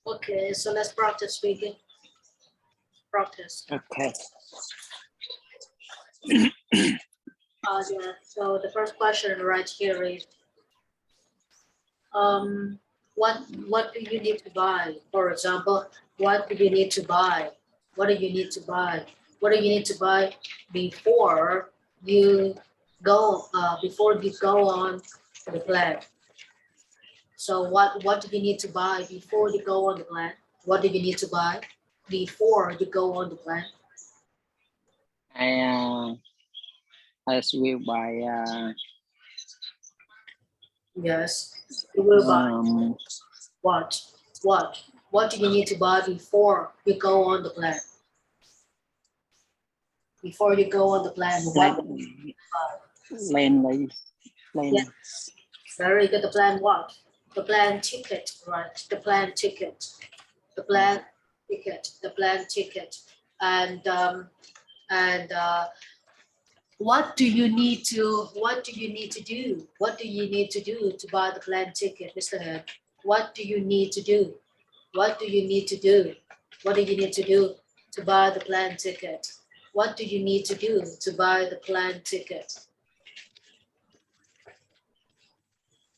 Okay, so let's practice speaking. Practice. Okay. Yeah. So the first question right here is, what do you need to buy? For example, what do you need to buy? What do you need to buy? What do you need to buy before you go on to the plan? So what do you need to buy before you go on the plan? What do you need to buy before you go on the plan? I will buy. Yes, you will buy what? What do you need to buy before you go on the plan? Before you go on the plan, what? Plan. Yes, very good. The plan what? The plan ticket, right? The plan ticket. The plan ticket. The plan ticket. And what do you need to do? What do you need to do to buy the plane ticket, Mr. Head? What do you need to do? What do you need to do? What do you need to do to buy the plane ticket? What do you need to do to buy the plane ticket?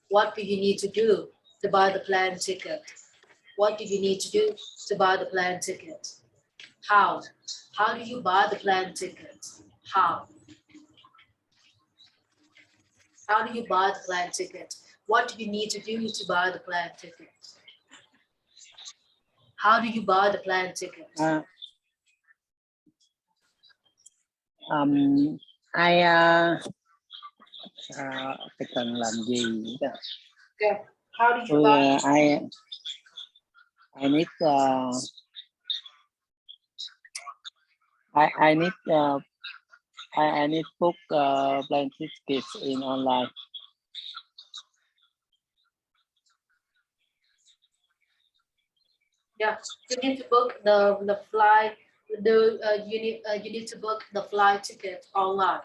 What do you need to do to buy the plane ticket? What do you need to do to buy the plane ticket? How? How do you buy the plane ticket? How? How do you buy the plane ticket? What do you need to do to buy the plane ticket? How do you buy the plane ticket? Phải cần làm gì? Okay. How do you buy? I need I need book plane tickets in online. Yeah, you need to book the flight. You need to book the flight ticket online.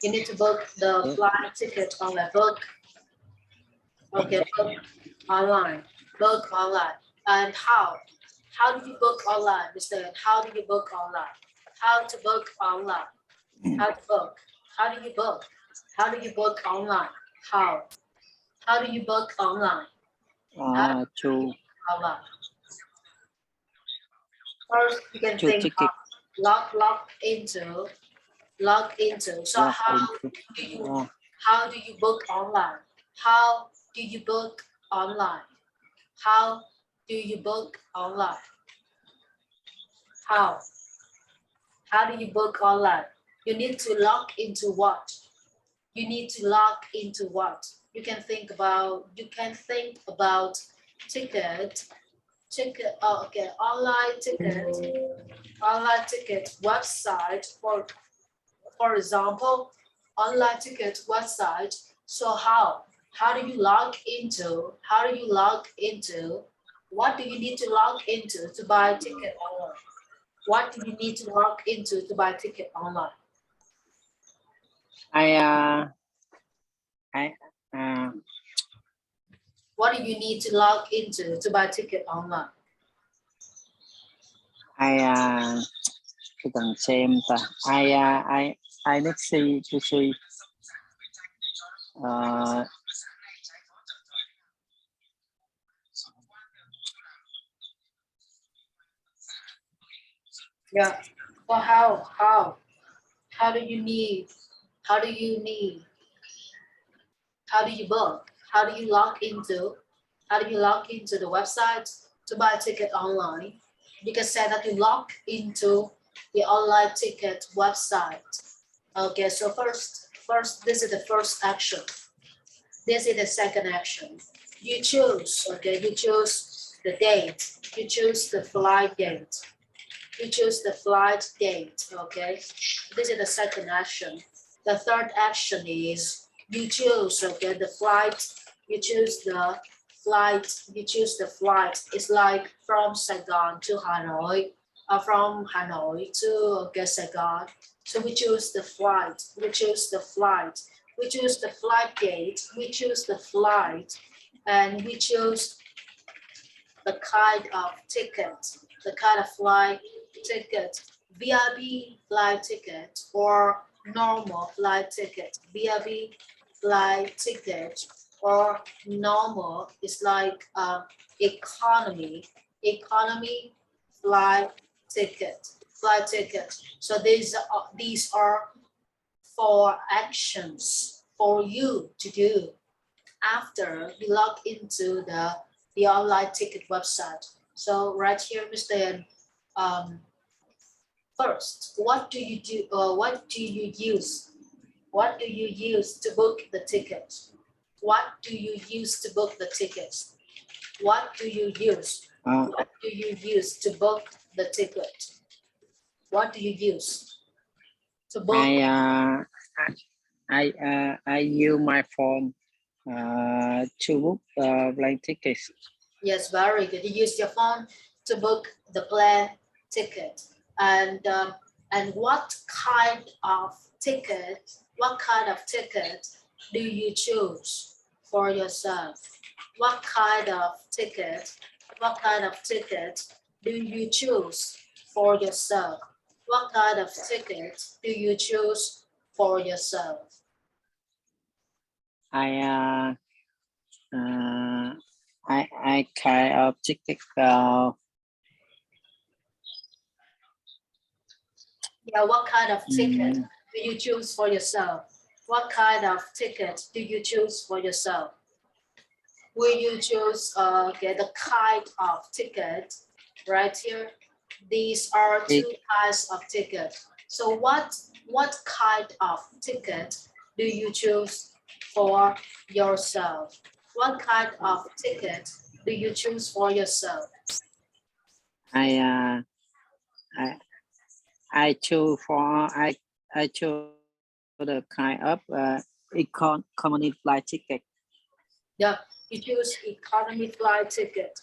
You need to book the flight ticket online. Book. Okay, book online. Book online. And how? How do you book online, Mr. How do you book online? How to book online? How to book? How do you book? How do you book online? How? How do you book online? Online. First, you can think of log into. So how do you book online? How do you book online? How do you book online? How? How do you book online? You need to log into what? You need to log into what? You can think about ticket. Oh, okay, online ticket website, for example, online ticket website. So how do you log into? What do you need to log into to buy a ticket online? What do you need to log into to buy a ticket online? What do you need to log into to buy a ticket online? Cái cần xem ta. I need to see. Yeah. Well, how do you book? How do you log into the website to buy a ticket online? You can say that you log into the online ticket website. Okay, so first, this is the first action. This is the second action. You choose, okay, you choose the date. You choose the flight date. You choose the flight date, okay? This is the second action. The third action is you choose, okay, the flight. You choose the flight. It's like from Saigon to Hanoi, from Hanoi to, okay, Saigon. So we choose the flight. We choose the flight date. We choose the flight, and we choose the kind of ticket, the kind of flight ticket, VIP flight ticket or normal flight ticket. VIP flight ticket or normal is like economy flight ticket. So these are four actions for you to do after you log into the online ticket website. So right here, Mr. Ian, first, what do you do? What do you use? What do you use to book the ticket? What do you use to book the tickets? What do you use? What do you use to book the ticket? What do you use to book? I use my phone to book plane tickets. Yes, very good. You use your phone to book the plane ticket. And what kind of ticket? What kind of ticket do you choose for yourself? What kind of ticket? What kind of ticket do you choose for yourself? What kind of ticket do you choose for yourself? I kind of ticket. Yeah, what kind of ticket do you choose for yourself? What kind of ticket do you choose for yourself? Will you choose get a kind of ticket right here? These are two kinds of ticket. So what kind of ticket do you choose for yourself? What kind of ticket do you choose for yourself? I choose the kind of economy flight ticket. Yeah, you choose economy flight ticket.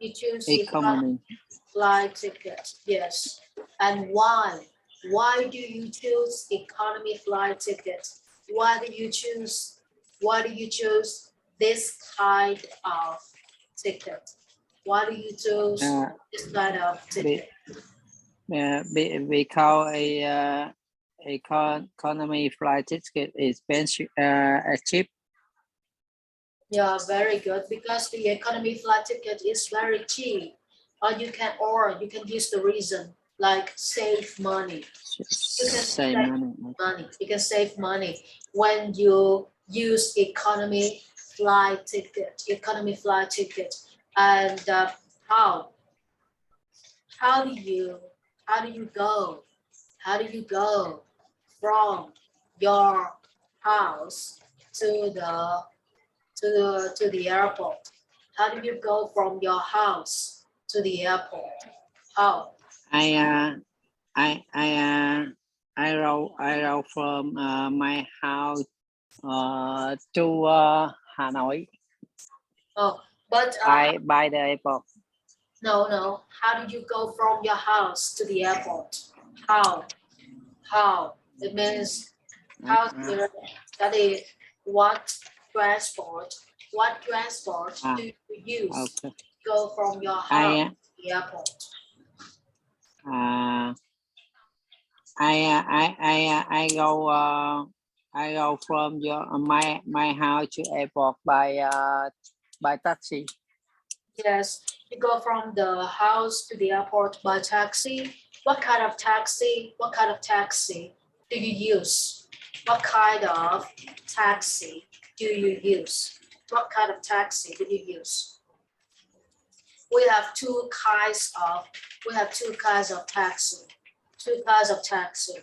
You choose Economy flight ticket. Yes. And why? Why do you choose economy flight ticket? Why do you choose this kind of ticket? Why do you choose this kind of ticket? Because a economy flight ticket is cheap. Yeah, very good. Because the economy flight ticket is very cheap. Or you can use the reason like save money. You can save money. You can save money when you use economy flight ticket. And how do you go? How do you go from your house to the airport? How do you go from your house to the airport? How? I rode from my house to Hanoi. Oh, but by the airport. No. How did you go from your house to the airport? How? It means how that is what transport do you use to go from your house to the airport? I go from my house to airport by taxi. Yes, you go from the house to the airport by taxi. What kind of taxi? What kind of taxi do you use? What kind of taxi do you use? What kind of taxi do you use? We have two kinds of taxi. Two kinds of taxi.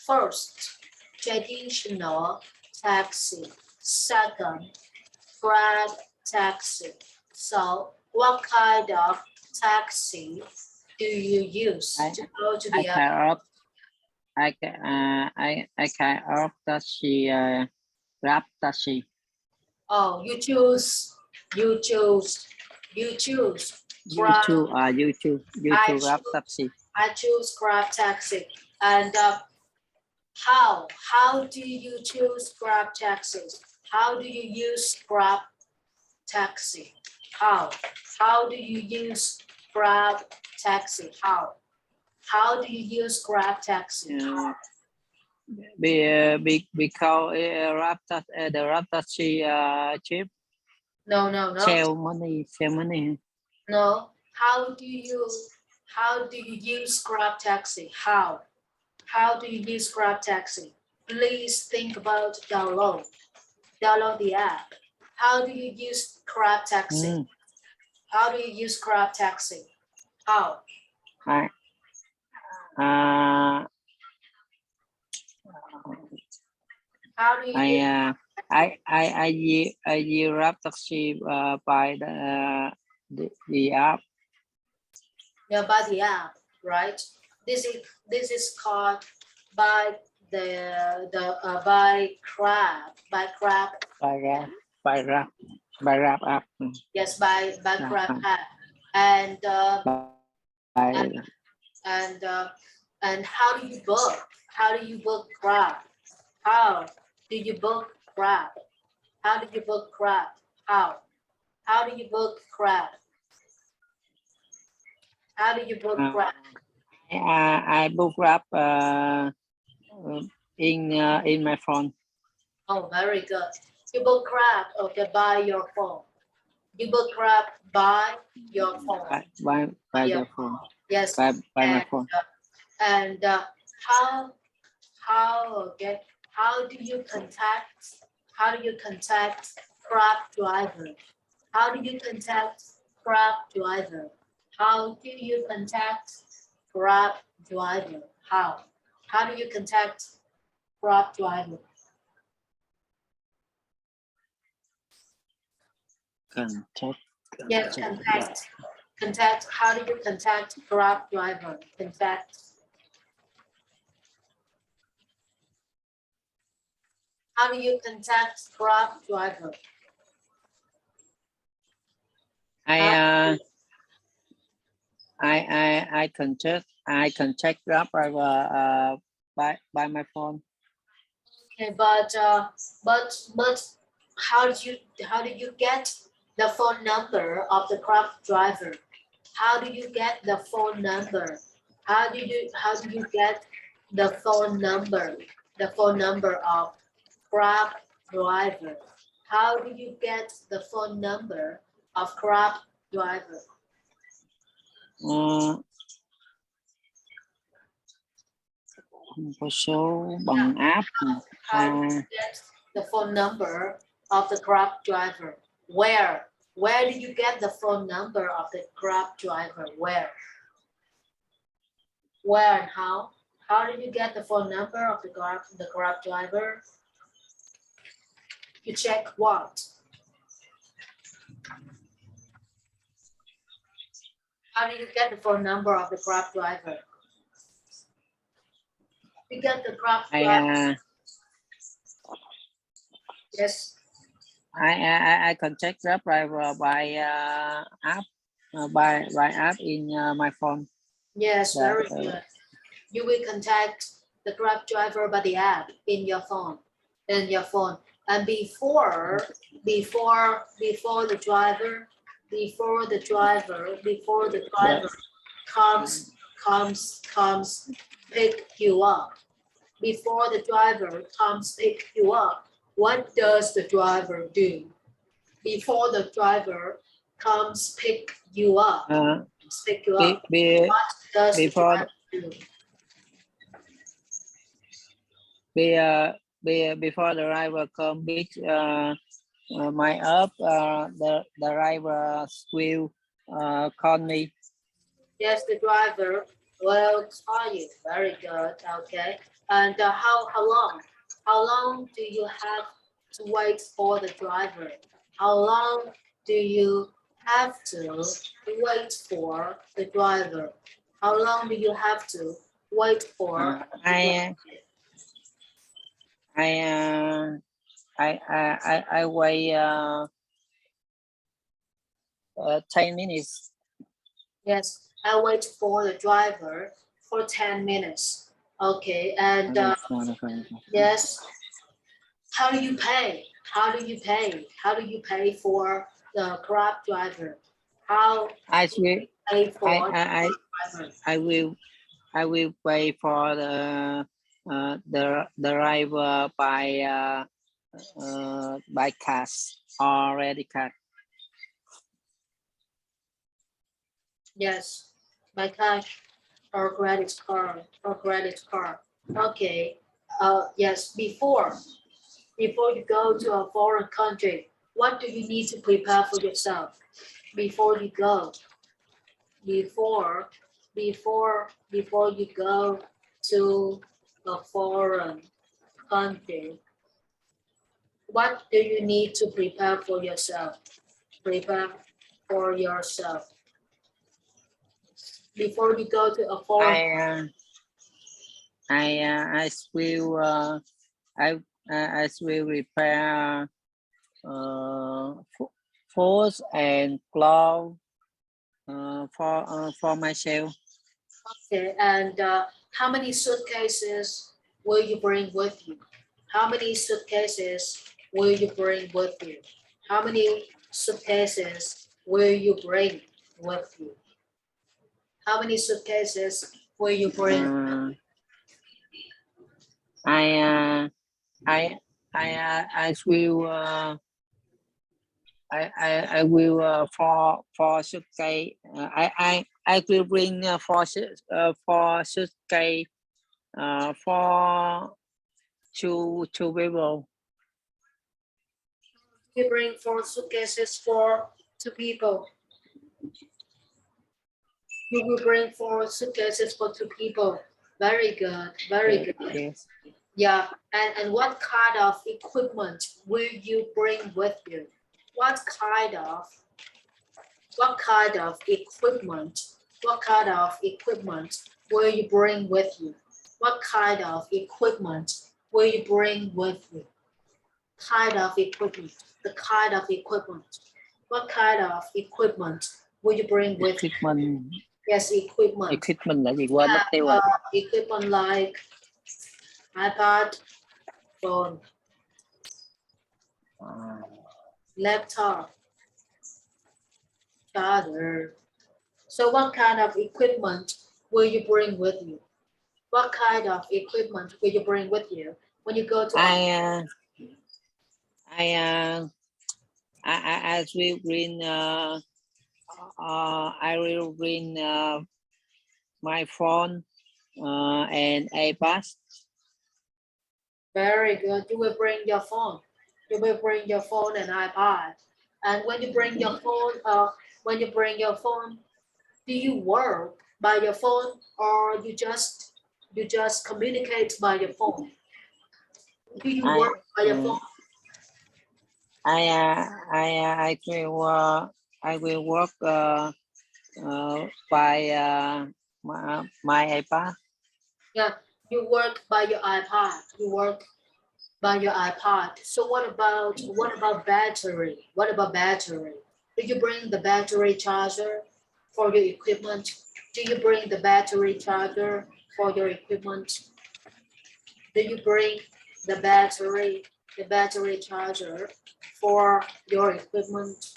First, traditional taxi. Second, Grab taxi. So what kind of taxi do you use to go to the airport? I kind of taxi, Grab taxi. Oh, you choose Grab. You choose Grab taxi. I choose Grab taxi. And how do you choose Grab taxis? How do you use Grab taxi? How do you use Grab taxi? How do you use Grab taxi? Because the Grab taxi cheap. No. Sell money. No. How do you use Grab taxi? How do you use Grab taxi? Please think about download the app. How do you use Grab taxi? How do you use Grab taxi? How? How do you I use Grab taxi by the app. Yeah, by the app, right? This is called by by Grab app. Yes, by Grab app, and how do you book? How do you book Grab? How do you book Grab? How do you book Grab? How do you book Grab? How do you book Grab? I book Grab in my phone. Oh, very good. You book Grab, okay, by your phone. You book Grab by your phone. By your phone. Yes. By my phone. And how do you contact Grab driver? How do you contact Grab driver? How do you contact Grab driver? How do you contact Grab driver? Yes, contact. How do you contact Grab driver? Contact. How do you contact Grab driver? I contact Grab driver by my phone. Okay, but how do you get the phone number of the Grab driver? How do you get the phone number? How do you get the phone number? The phone number of Grab driver. How do you get the phone number of Grab driver? Có số bằng app. How do you get the phone number of the Grab driver? Where do you get the phone number of the Grab driver? Where and how? How did you get the phone number of the Grab driver? You check what? How did you get the phone number of the Grab driver? You get the Grab driver. Yes. I contact Grab driver by app by app in my phone. Yes, very good. You will contact the Grab driver by the app in your phone. And before the driver comes pick you up. Before the driver comes pick you up, what does the driver do? Before the driver comes pick you up, what does the driver do? Before the driver come pick my up, the driver will call me. Yes, the driver will call you. Very good. Okay. And how long do you have to wait for the driver? How long do you have to wait for the driver? How long do you have to wait for? I wait 10 minutes. Yes, I wait for the driver for 10 minutes. Okay, and yes, how do you pay? How do you pay for the Grab driver? How I will. pay for I driver? I will pay for the driver by cash or credit card. Yes, by cash or credit card or credit card. Okay. Yes. Before you go to a foreign country, what do you need to prepare for yourself before you go? Before you go to a foreign country, what do you need to prepare for yourself? Prepare for yourself before you go to a foreign. I will repair food and clothes for myself. Okay, and how many suitcases will you bring with you? How many suitcases will you bring with you? How many suitcases will you bring with you? How many suitcases will you bring? I will I will for suitcase. I will bring for suitcase for two people. You bring 4 suitcases for 2 people. You will bring 4 suitcases for 2 people. Very good. Very good. Yes. Yeah. And what kind of equipment will you bring with you? What kind of equipment? What kind of equipment will you bring with you? What kind of equipment will you bring with you? Kind of equipment. The kind of equipment. What kind of equipment will you bring with you? Equipment. Yes, equipment. Equipment là gì? Quên mất tiêu rồi. Equipment like iPad, phone, laptop, charger. So what kind of equipment will you bring with you? What kind of equipment will you bring with you when you go to? I will bring I will bring my phone and iPad. Very good. You will bring your phone. You will bring your phone and iPad. And when you bring your phone, do you work by your phone or you just communicate by your phone? Do you work by your phone? I will work by my iPad. Yeah, you work by your iPad. You work by your iPad. So what about battery? What about battery? Do you bring the battery charger for your equipment? Do you bring the battery charger for your equipment? Do you bring the battery charger for your equipment?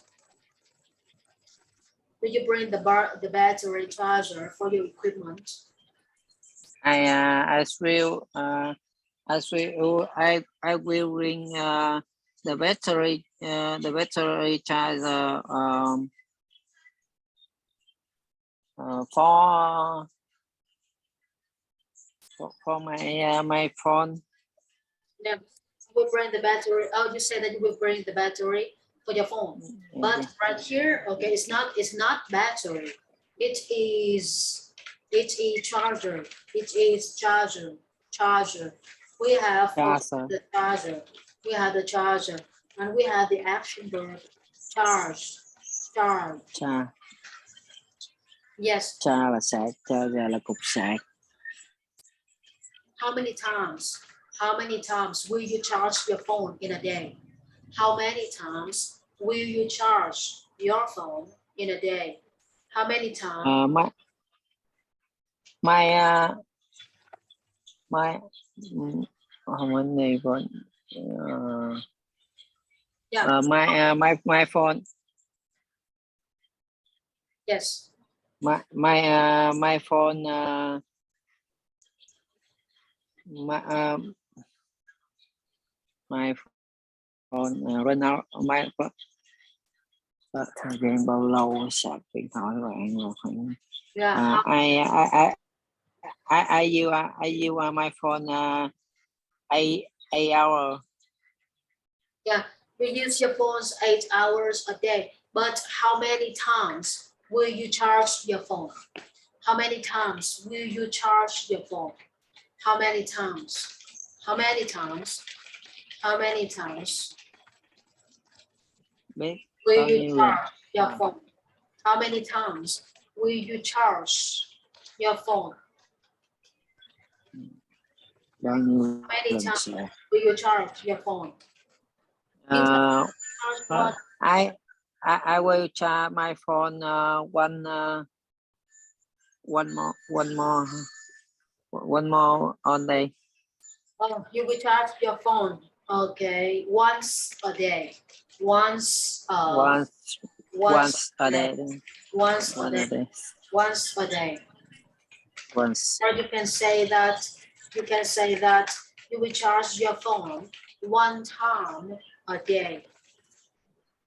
Do you bring the battery charger for your equipment? I will bring the battery charger for my phone. Yeah, you will bring the battery. Oh, you said that you will bring the battery for your phone. But right here, okay, it's not battery. It is charger. It is charger. We have the charger. We have the charger, and we have the action verb charge. Yes. Charge là sạc, charger là cục sạc. How many times will you charge your phone in a day? How many times will you charge your phone in a day? How many times? My phone Yes. My phone my phone run out my thời gian bao lâu sạc điện thoại các bạn rồi khoảng Yeah. I use my phone 8 hours. Yeah, you use your phones 8 hours a day, but how many times will you charge your phone? How many times will you charge your phone? How many times? How many times? How many times Biết will bao you nhiêu lần charge your phone? How many times will you charge your phone? bao nhiêu How many lần times sạc will you charge your phone? Charge what? I will charge my phone one more on day. Oh, you will charge your phone. Okay, once a day. Once Once a day. Once a One day. a day. Once a day. Once. Or you can say that you will charge your phone one time a day.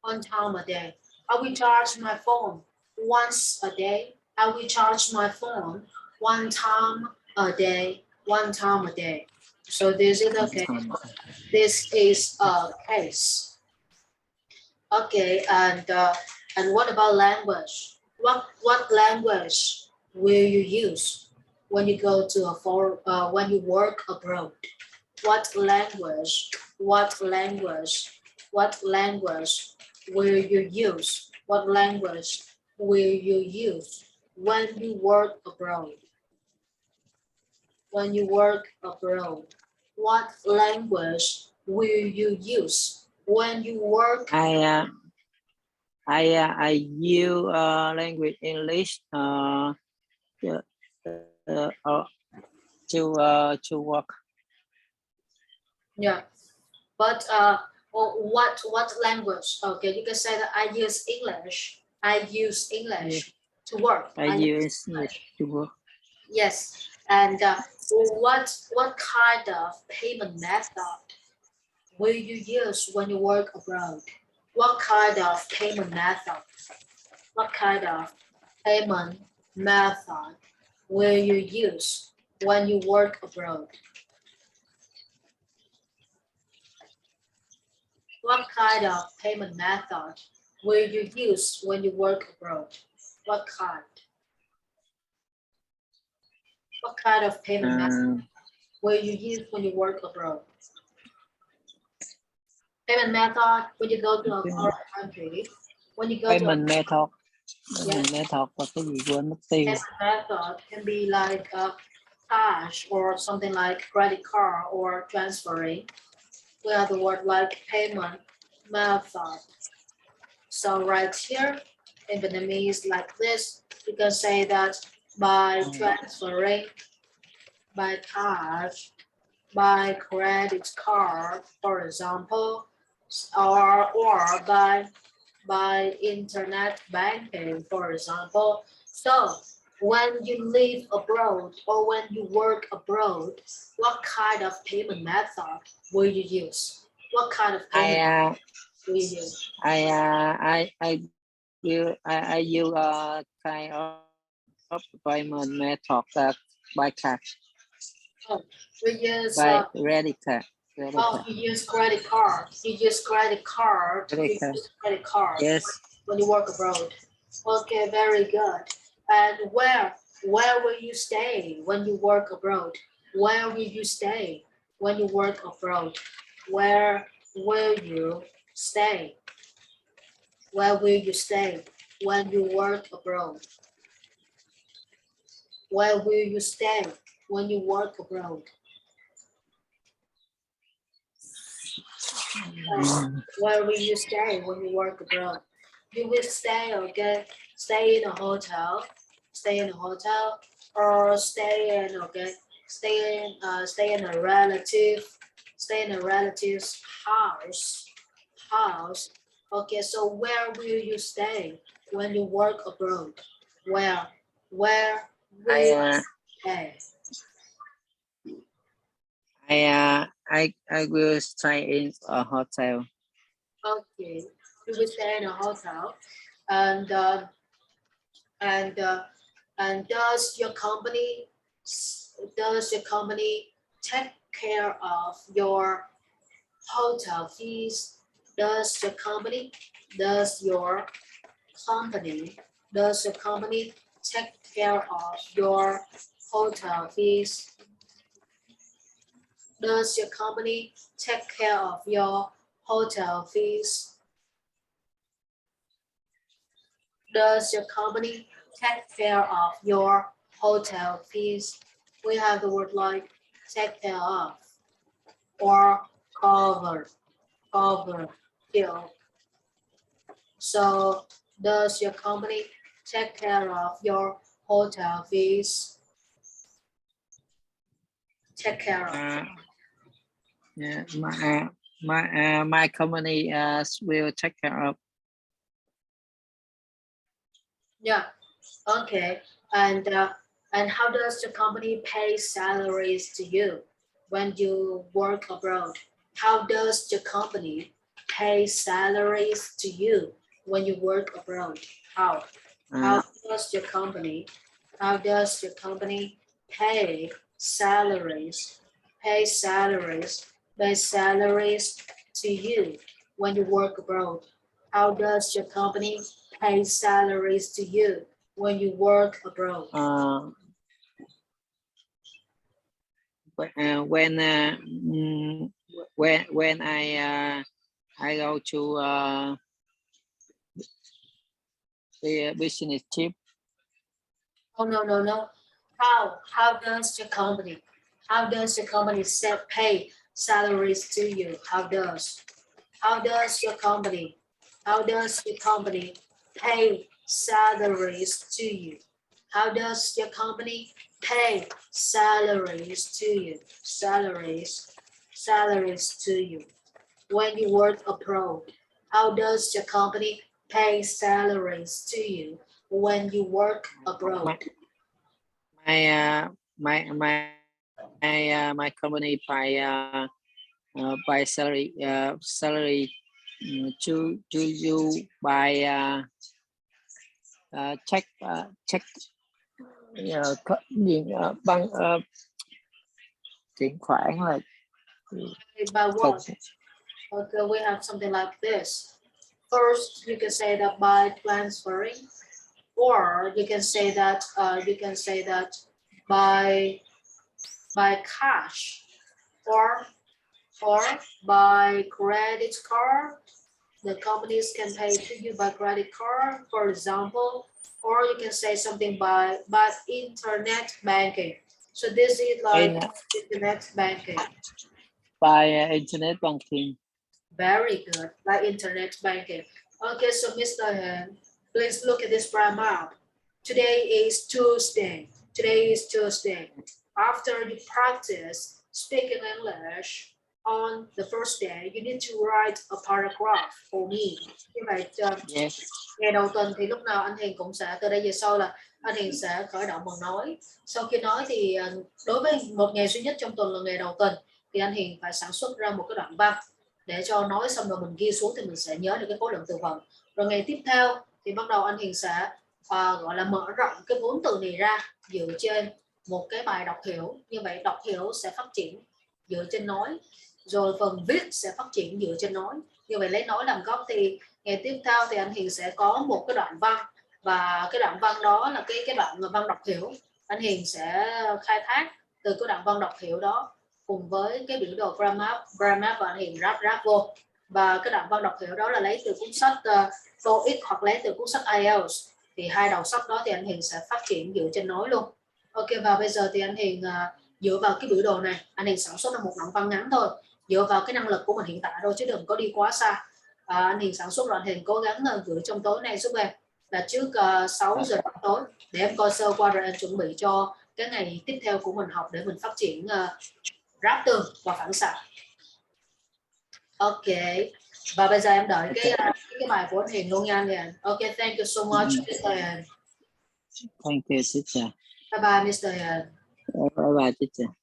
One time a day. I will charge my phone once a day. I will charge my phone one time a day. One time a day. So this is okay. This is a case. Okay, and what about language? What language will you use when you go to when you work abroad? What language? What language? What language will you use? What language will you use when you work abroad? When you work abroad, what language will you use when you work? I use language English to work. Yeah, but what language? Okay, you can say that I use English. I use English to work. I use English to work. Yes, and what kind of payment method will you use when you work abroad? What kind of payment method? What kind of payment method will you use when you work abroad? What kind of payment method will you use when you work abroad? What kind? What kind of payment method will you use when you work abroad? Payment method when you go to a foreign country. When you go payment to method. Yes. Method và cái gì quên mất tiêu. Payment method can be like cash or something like credit card or transferring. We have the word like payment method. So right here in Vietnamese like this, you can say that by transferring, by cash, by credit card, for example, or by internet banking, for example. So when you live abroad or when you work abroad, what kind of payment method will you use? What kind of payment will you use? I use kind of payment method by cash. Oh, we use by credit card. you use credit card. You use credit card. Use credit card. Yes. When you work abroad. Okay, very good. And where will you stay when you work abroad? Where will you stay when you work abroad? Where will you stay? Where will you stay when you work abroad? Where will you stay when you work abroad? Where will you stay when you work abroad? You will stay, okay? Stay in a hotel, or stay in, okay? Stay in a relative's house. Okay, so where will you stay when you work abroad? Where will stay? I will stay in a hotel. Okay, you will stay in a hotel, and does your company take care of your hotel fees? Does your company take care of your hotel fees? Does your company take care of your hotel fees? Does your company take care of your hotel fees? We have the word like take care of or cover here. So does your company take care of your hotel fees? Take care of. Yeah, my company will take care of. Yeah. Okay. And how does the company pay salaries to you when you work abroad? How does the company pay salaries to you when you work abroad? How does your company pay salaries to you when you work abroad? How does your company pay salaries to you when you work abroad? When I go to the business trip. Oh no. How does your company pay salaries to you? How does your company pay salaries to you? How does your company pay salaries to you? Salaries to you when you work abroad? How does your company pay salaries to you when you work abroad? My company by salary to you by check bằng chuyển khoản là by what? Okay, we have something like this. First, you can say that by transferring, or you can say that by cash, or by credit card. The companies can pay to you by credit card, for example, or you can say something by internet banking. So this is like internet banking. By internet banking. Very good, by internet banking. Okay, so Mr. Han, please look at this prime map. Today is Tuesday. After you practice speaking English on the first day, you need to write a paragraph for me. Như vậy, ngày đầu tuần thì lúc nào anh Hiền cũng sẽ, từ đây về sau là anh Hiền sẽ khởi động bằng nói. Sau khi nói thì đối với một ngày duy nhất trong tuần là ngày đầu tuần, thì anh Hiền phải sản xuất ra một cái đoạn văn để cho nói xong rồi mình ghi xuống thì mình sẽ nhớ được cái khối lượng từ vựng. Rồi ngày tiếp theo thì bắt đầu anh Hiền sẽ gọi là mở rộng cái vốn từ này ra dựa trên một cái bài đọc hiểu. Như vậy đọc hiểu sẽ phát triển dựa trên nói, rồi phần viết sẽ phát triển dựa trên nói. Như vậy lấy nói làm gốc thì ngày tiếp theo thì anh Hiền sẽ có một cái đoạn văn, và cái đoạn văn đó là cái đoạn văn đọc hiểu. Anh Hiền sẽ khai thác từ cái đoạn văn đọc hiểu đó cùng với cái biểu đồ grammar và anh Hiền ráp vô. Và cái đoạn văn đọc hiểu đó là lấy từ cuốn sách TOEIC hoặc lấy từ cuốn sách IELTS. Thì hai đầu sách đó thì anh Hiền sẽ phát triển dựa trên nói luôn. Ok, và bây giờ thì anh Hiền dựa vào cái biểu đồ này, anh Hiền sản xuất ra một đoạn văn ngắn thôi, dựa vào cái năng lực của mình hiện tại thôi chứ đừng có đi quá xa. Anh Hiền sản xuất rồi anh Hiền cố gắng gửi trong tối nay giúp em là trước 6 giờ tối để em coi sơ qua rồi em chuẩn bị cho cái ngày tiếp theo của mình học để mình phát triển ráp tương và phản xạ. Ok, Và bây giờ em đợi cái bài của anh Hiền luôn nha anh Hiền. Okay, thank you so much, Mr. Hiền. Thank you, teacher. Bye bye, Mr. Hiền. Bye bye, teacher.